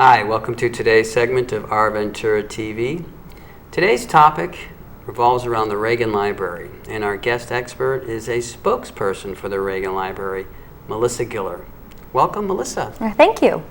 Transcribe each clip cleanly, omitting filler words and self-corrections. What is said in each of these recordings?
Hi, welcome to today's segment of Our Ventura TV. Today's topic revolves around the Reagan Library, and our guest expert is a spokesperson for the Reagan Library, Melissa Giller. Welcome, Melissa. Thank you.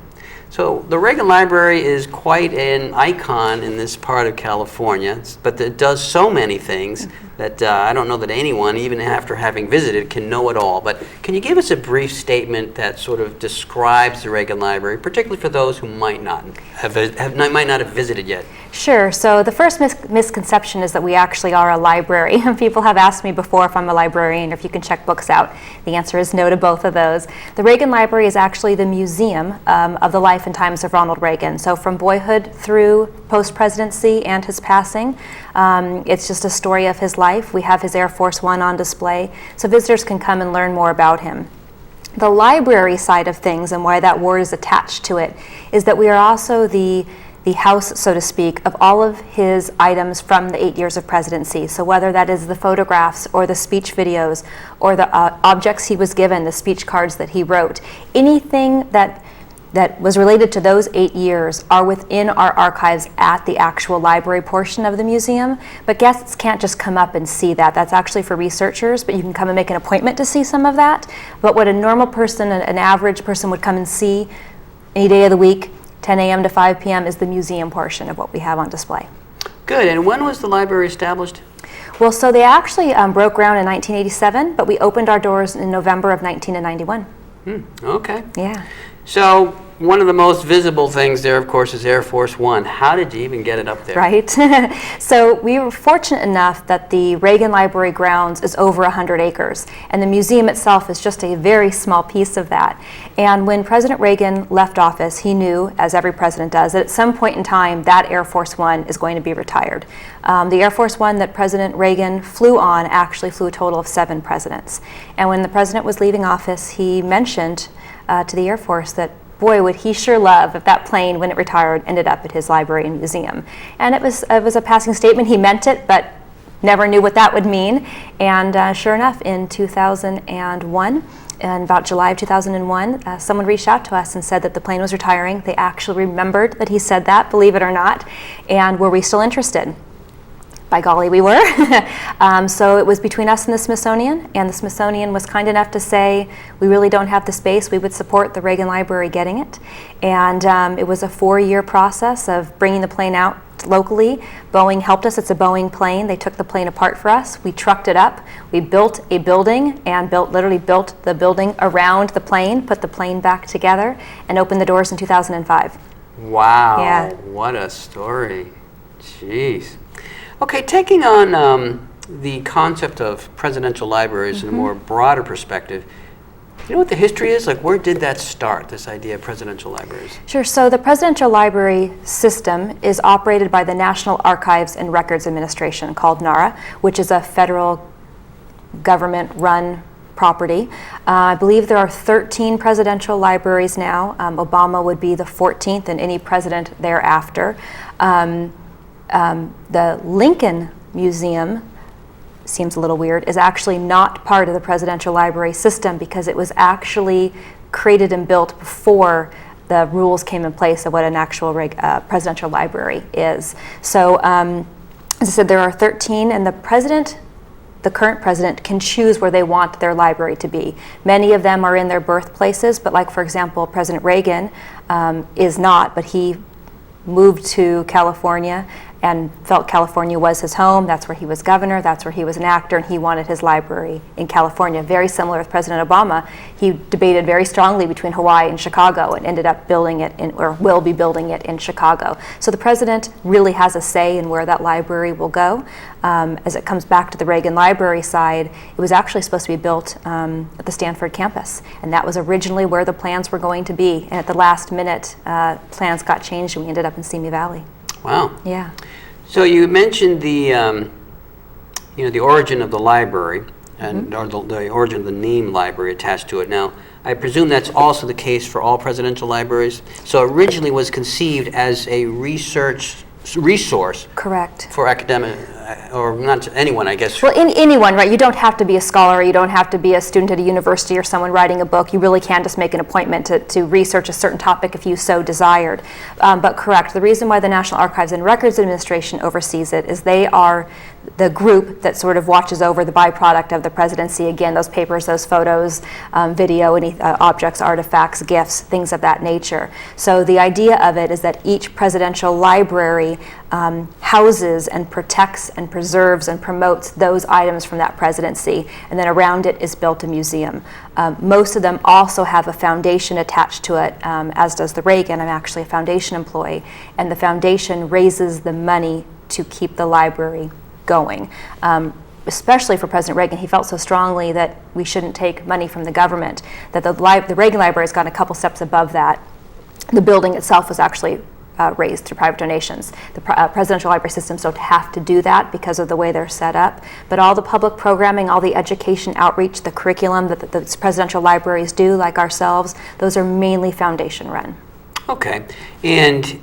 So the Reagan Library is quite an icon in this part of California, but it does so many things that I don't know that anyone, even after having visited, can know it all. But can you give us a brief statement that sort of describes the Reagan Library, particularly for those who might not have visited yet? Sure. So the first misconception is that we actually are a library. People have asked me before if I'm a librarian or if you can check books out. The answer is no to both of those. The Reagan Library is actually the museum of the life and times of Ronald Reagan. So from boyhood through post-presidency and his passing, it's just a story of his life. We have his Air Force One on display, so visitors can come and learn more about him. The library side of things, and why that word is attached to it, is that we are also the house, so to speak, of all of his items from the 8 years of presidency. So whether that is the photographs or the speech videos or the objects he was given, the speech cards that he wrote, anything that was related to those 8 years are within our archives at the actual library portion of the museum. But guests can't just come up and see that. That's actually for researchers, but you can come and make an appointment to see some of that. But what a normal person, an average person would come and see any day of the week, 10 a.m. to 5 p.m. is the museum portion of what we have on display. Good. And when was the library established? Well, so they actually broke ground in 1987, but we opened our doors in November of 1991. Okay. Yeah. So one of the most visible things there, of course, is Air Force One. How did you even get it up there? Right. So we were fortunate enough that the Reagan Library grounds is over 100 acres, and the museum itself is just a very small piece of that. And when President Reagan left office, he knew, as every president does, that at some point in time that Air Force One is going to be retired. The Air Force One that President Reagan flew on actually flew a total of 7 presidents. And when the president was leaving office, he mentioned to the Air Force that, boy, would he sure love if that plane, when it retired, ended up at his library and museum. And it was a passing statement. He meant it, but never knew what that would mean. And sure enough, in 2001, in about July of 2001, someone reached out to us and said that the plane was retiring. They actually remembered that he said that, believe it or not, and were we still interested? By golly, we were. So it was between us and the Smithsonian was kind enough to say, we really don't have the space, we would support the Reagan Library getting it. And it was a 4-year process of bringing the plane out locally. Boeing helped us. It's a Boeing plane. They took the plane apart for us. We trucked it up. We built a building and literally built the building around the plane, put the plane back together, and opened the doors in 2005. Wow. Yeah. What a story. Jeez. Okay, taking on the concept of presidential libraries in a more broader perspective, you know what the history is? Like, where did that start, this idea of presidential libraries? Sure. So the Presidential Library system is operated by the National Archives and Records Administration, called NARA, which is a federal government-run property. I believe there are 13 presidential libraries now. Obama would be the 14th, and any president thereafter. The Lincoln Museum, seems a little weird, is actually not part of the Presidential Library system because it was actually created and built before the rules came in place of what an actual presidential library is. So, as I said, there are 13, and the current president can choose where they want their library to be. Many of them are in their birthplaces, but like, for example, President Reagan is not, but he moved to California and felt California was his home. That's where he was governor, that's where he was an actor, and he wanted his library in California. Very similar with President Obama. He debated very strongly between Hawaii and Chicago and ended up building it or will be building it in Chicago. So the president really has a say in where that library will go. As it comes back to the Reagan Library side, it was actually supposed to be built at the Stanford campus, and that was originally where the plans were going to be. And at the last minute, plans got changed, and we ended up in Simi Valley. Wow. Yeah. So you mentioned the origin of the library and or the origin of the name library attached to it. Now, I presume that's also the case for all presidential libraries. So originally was conceived as a research resource. Correct. For academic or not anyone, I guess. Well, anyone, right? You don't have to be a scholar, you don't have to be a student at a university or someone writing a book. You really can just make an appointment to research a certain topic if you so desired. But correct, the reason why the National Archives and Records Administration oversees it is they are the group that sort of watches over the byproduct of the presidency. Again, those papers, those photos, video, any objects, artifacts, gifts, things of that nature. So the idea of it is that each presidential library houses and protects and preserves and promotes those items from that presidency, and then around it is built a museum. Most of them also have a foundation attached to it, as does the Reagan. I'm actually a foundation employee, and the foundation raises the money to keep the library going. Especially for President Reagan, he felt so strongly that we shouldn't take money from the government, that the Reagan Library has gone a couple steps above that. The building itself was actually raised through private donations. The presidential library systems don't have to do that because of the way they're set up, but all the public programming, all the education outreach, the curriculum that the presidential libraries do, like ourselves, those are mainly foundation run. Okay, and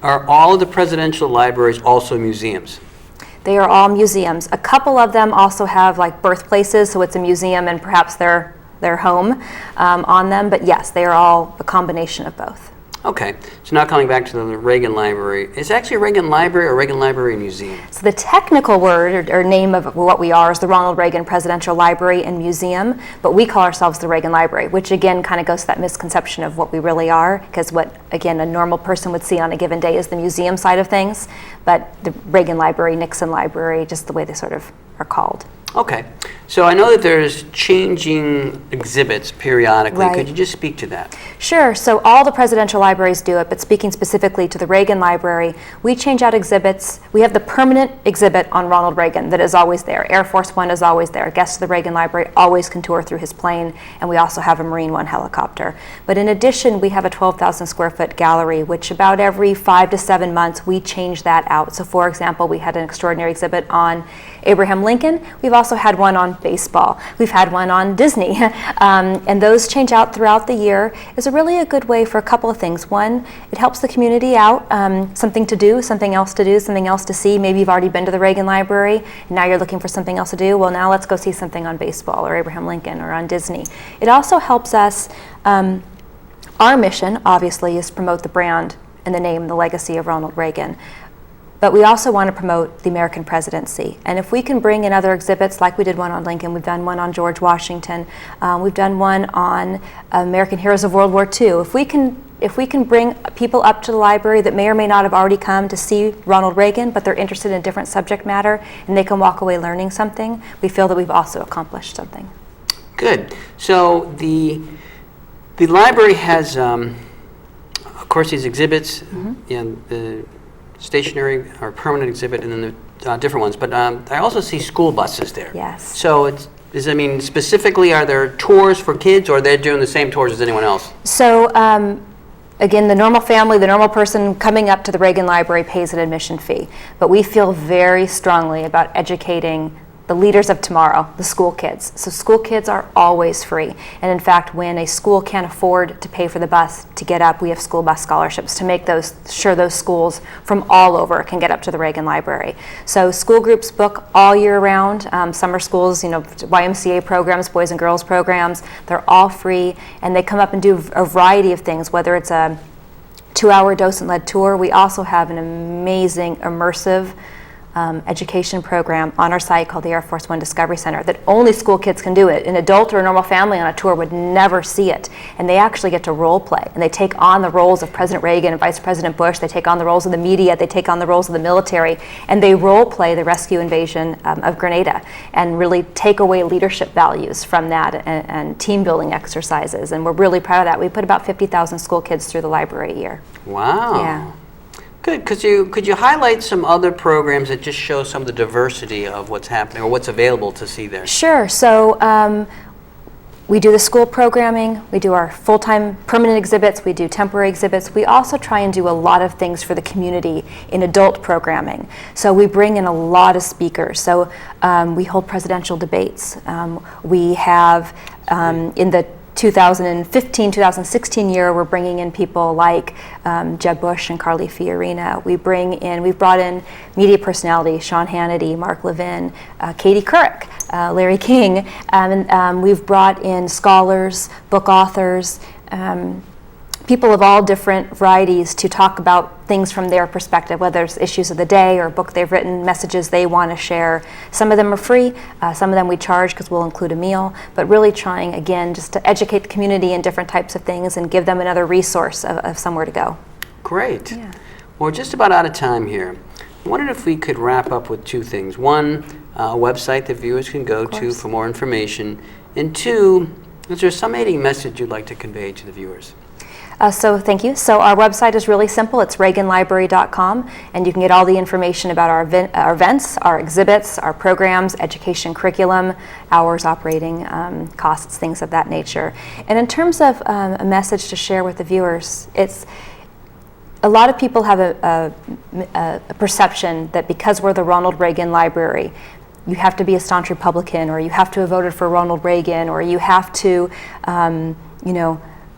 are all of the presidential libraries also museums? They are all museums. A couple of them also have like birthplaces, so it's a museum and perhaps their home on them, but yes, they are all a combination of both. Okay, so now coming back to the Reagan Library, is it actually a Reagan Library or Reagan Library Museum? So the technical word or name of what we are is the Ronald Reagan Presidential Library and Museum, but we call ourselves the Reagan Library, which again kind of goes to that misconception of what we really are, because what, again, a normal person would see on a given day is the museum side of things, but the Reagan Library, Nixon Library, just the way they sort of are called. Okay, so I know that there's changing exhibits periodically. Right. Could you just speak to that? Sure. So all the presidential libraries do it, but speaking specifically to the Reagan Library, we change out exhibits. We have the permanent exhibit on Ronald Reagan that is always there. Air Force One is always there. Guests of the Reagan Library always can tour through his plane, and we also have a Marine One helicopter. But in addition, we have a 12,000 square foot gallery, which about every 5 to 7 months we change that out. So for example, we had an extraordinary exhibit on Abraham Lincoln. We've also had one on baseball. We've had one on Disney. And those change out throughout the year. Is really a good way for a couple of things. One, it helps the community out, something to do, something else to do, something else to see. Maybe you've already been to the Reagan Library, and now you're looking for something else to do. Well, now let's go see something on baseball or Abraham Lincoln or on Disney. It also helps us, our mission, obviously, is to promote the brand and the name, the legacy of Ronald Reagan. But we also want to promote the American presidency. And if we can bring in other exhibits, like we did one on Lincoln, we've done one on George Washington, we've done one on American heroes of World War II. If we can bring people up to the library that may or may not have already come to see Ronald Reagan, but they're interested in different subject matter, and they can walk away learning something, we feel that we've also accomplished something. Good. So the library has, of course, these exhibits, and the stationary or permanent exhibit, and then the different ones. But I also see school buses there. Yes. So specifically, are there tours for kids, or they're doing the same tours as anyone else? So again, the normal family, the normal person coming up to the Reagan Library pays an admission fee. But we feel very strongly about educating the leaders of tomorrow, the school kids. So school kids are always free. And in fact, when a school can't afford to pay for the bus to get up, we have school bus scholarships to make sure those schools from all over can get up to the Reagan Library. So school groups book all year round. Summer schools, YMCA programs, Boys and Girls programs, they're all free. And they come up and do a variety of things, whether it's a 2-hour docent-led tour. We also have an amazing immersive education program on our site called the Air Force One Discovery Center that only school kids can do it. An adult or a normal family on a tour would never see it. And they actually get to role play. And they take on the roles of President Reagan and Vice President Bush. They take on the roles of the media. They take on the roles of the military. And they role play the rescue invasion of Grenada and really take away leadership values from that and team building exercises. And we're really proud of that. We put about 50,000 school kids through the library a year. Wow. Yeah. Good. Could you highlight some other programs that just show some of the diversity of what's happening or what's available to see there? Sure. So we do the school programming, we do our full-time permanent exhibits, we do temporary exhibits. We also try and do a lot of things for the community in adult programming. So we bring in a lot of speakers. So we hold presidential debates. We have in the 2015, 2016 year, we're bringing in people like Jeb Bush and Carly Fiorina. We've brought in media personalities, Sean Hannity, Mark Levin, Katie Couric, Larry King, and we've brought in scholars, book authors, people of all different varieties to talk about things from their perspective, whether it's issues of the day or a book they've written, messages they want to share. Some of them are free, some of them we charge because we'll include a meal, but really trying, again, just to educate the community in different types of things and give them another resource of somewhere to go. Great. Yeah. Well, we're just about out of time here. I wondered if we could wrap up with two things. One, a website that viewers can go to for more information. And two, is there some aiding message you'd like to convey to the viewers? So thank you. So our website is really simple. It's ReaganLibrary.com, and you can get all the information about our events, our exhibits, our programs, education curriculum, hours operating, costs, things of that nature. And in terms of a message to share with the viewers, it's a lot of people have a perception that because we're the Ronald Reagan Library, you have to be a staunch Republican, or you have to have voted for Ronald Reagan, or you have to,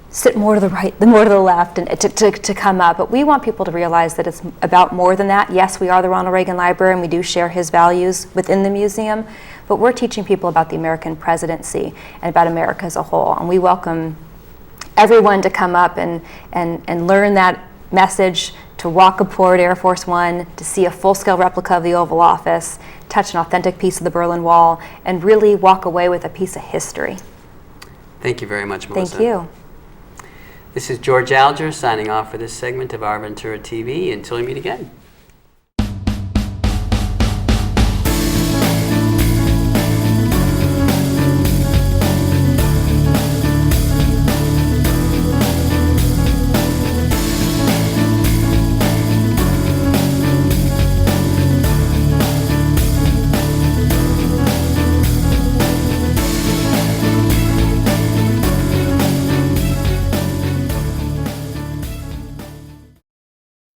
sit more to the right, more to the left, and to come up. But we want people to realize that it's about more than that. Yes, we are the Ronald Reagan Library, and we do share his values within the museum, but we're teaching people about the American presidency and about America as a whole. And we welcome everyone to come up and learn that message, to walk aboard Air Force One, to see a full-scale replica of the Oval Office, touch an authentic piece of the Berlin Wall, and really walk away with a piece of history. Thank you very much, Melissa. Thank you. This is George Alger signing off for this segment of Our Ventura TV. Until we meet again.